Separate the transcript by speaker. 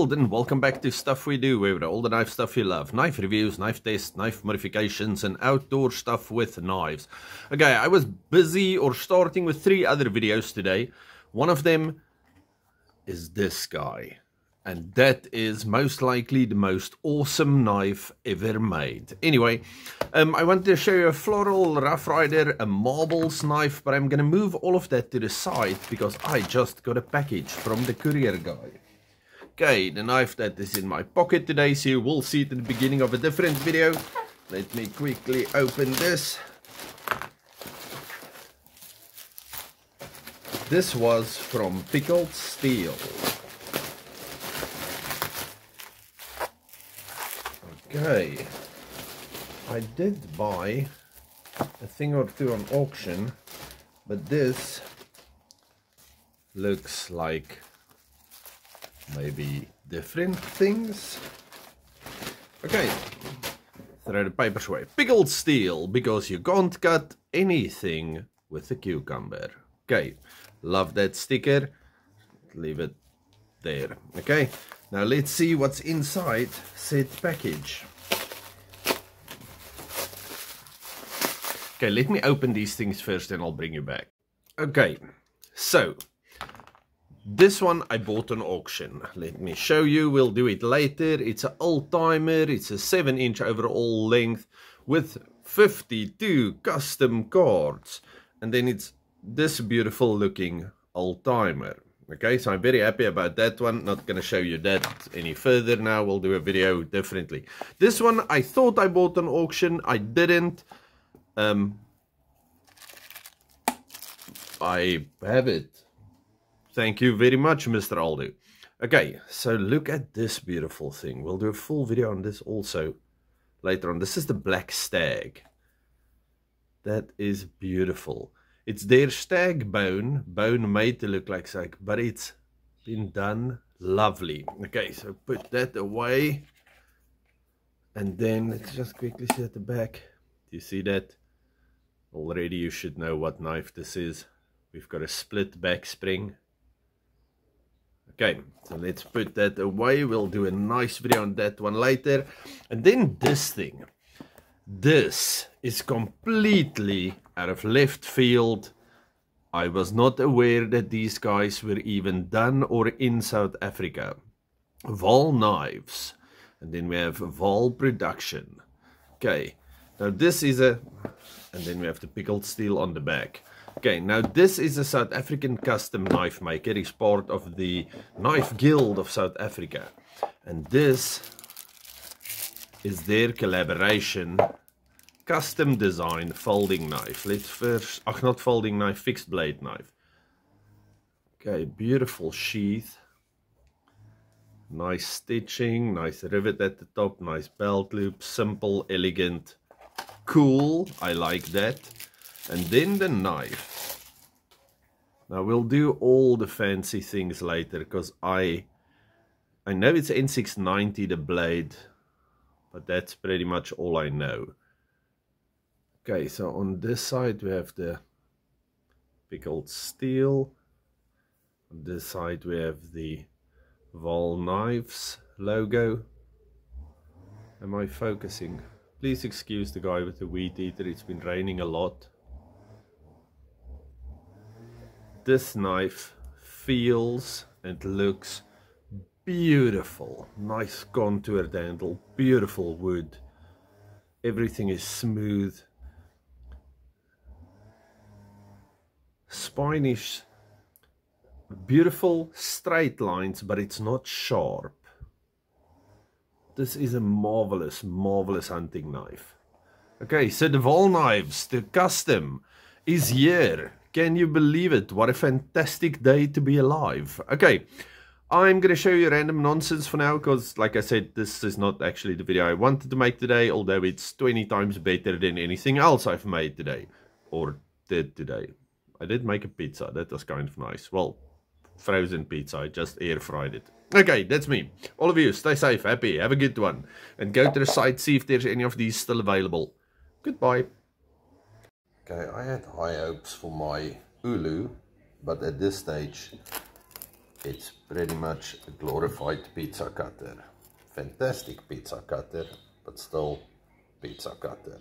Speaker 1: world, and welcome back to Stuff We Do, where all the knife stuff you love. Knife reviews, knife tests, knife modifications, and outdoor stuff with knives. Okay, I was busy or starting with 3 other videos today. One of them is this guy. And that is most likely the most awesome knife ever made. Anyway, I wanted to show you a Floral Rough Rider, a marbles knife, but I'm going to move all of that to the side because I just got a package from the courier guy. Okay, the knife that is in my pocket today, so you will see it in the beginning of a different video. Let me quickly open this. This was from Pickled Steel. Okay, I did buy a thing or two on auction, but this looks like maybe different things. Okay, throw the papers away. Pickled Steel, because you can't cut anything with a cucumber. Okay, love that sticker. Leave it there. Okay, now let's see what's inside said package. Okay, let me open these things first and I'll bring you back. Okay, so this one I bought on auction. Let me show you, we'll do it later. It's an old-timer, it's a 7-inch overall length with 52 custom cards. And then it's this beautiful looking old-timer. Okay, so I'm very happy about that one. Not going to show you that any further now. We'll do a video differently. This one I thought I bought on auction. I didn't. I have it. Thank you very much, Mr. Aldo. Okay, so look at this beautiful thing. We'll do a full video on this also later on. This is the Black Stag. That is beautiful. It's their stag bone made to look like stag, but it's been done lovely. Okay, so put that away. And then let's just quickly see at the back. Do you see that? Already you should know what knife this is. We've got a split back spring. Okay, so let's put that away. We'll do a nice video on that one later. And then this thing. This is completely out of left field. I was not aware that these guys were even done or in South Africa. Wahl Knives. And then we have Wahl Production. Okay, now this is a... And then we have the Pickled Steel on the back. Okay, now this is a South African custom knife maker. He's part of the Knife Guild of South Africa. And this is their collaboration custom design folding knife. Let's first, not folding knife, fixed blade knife. Okay, beautiful sheath. Nice stitching, nice rivet at the top, nice belt loop, simple, elegant, cool. I like that. And then the knife. Now we'll do all the fancy things later because I know it's N690 the blade, but that's pretty much all I know. Okay, so on this side we have the Pickled Steel. On this side we have the Wahl Knives logo. Am I focusing? Please excuse the guy with the weed eater, it's been raining a lot. This knife feels and looks beautiful. Nice contoured handle, beautiful wood. Everything is smooth. Spine is beautiful, straight lines, but it's not sharp. This is a marvelous, marvelous hunting knife. Okay, so the Wahl Knives, the custom, is here. Can you believe it? What a fantastic day to be alive. Okay, I'm going to show you random nonsense for now because, like I said, this is not actually the video I wanted to make today, although it's 20 times better than anything else I've made today. Or did today. I did make a pizza. That was kind of nice. Well, frozen pizza. I just air fried it. Okay, that's me. All of you, stay safe, happy, have a good one. And go to the site, see if there's any of these still available. Goodbye. Okay, I had high hopes for my Ulu, but at this stage it's pretty much a glorified pizza cutter. Fantastic pizza cutter, but still pizza cutter.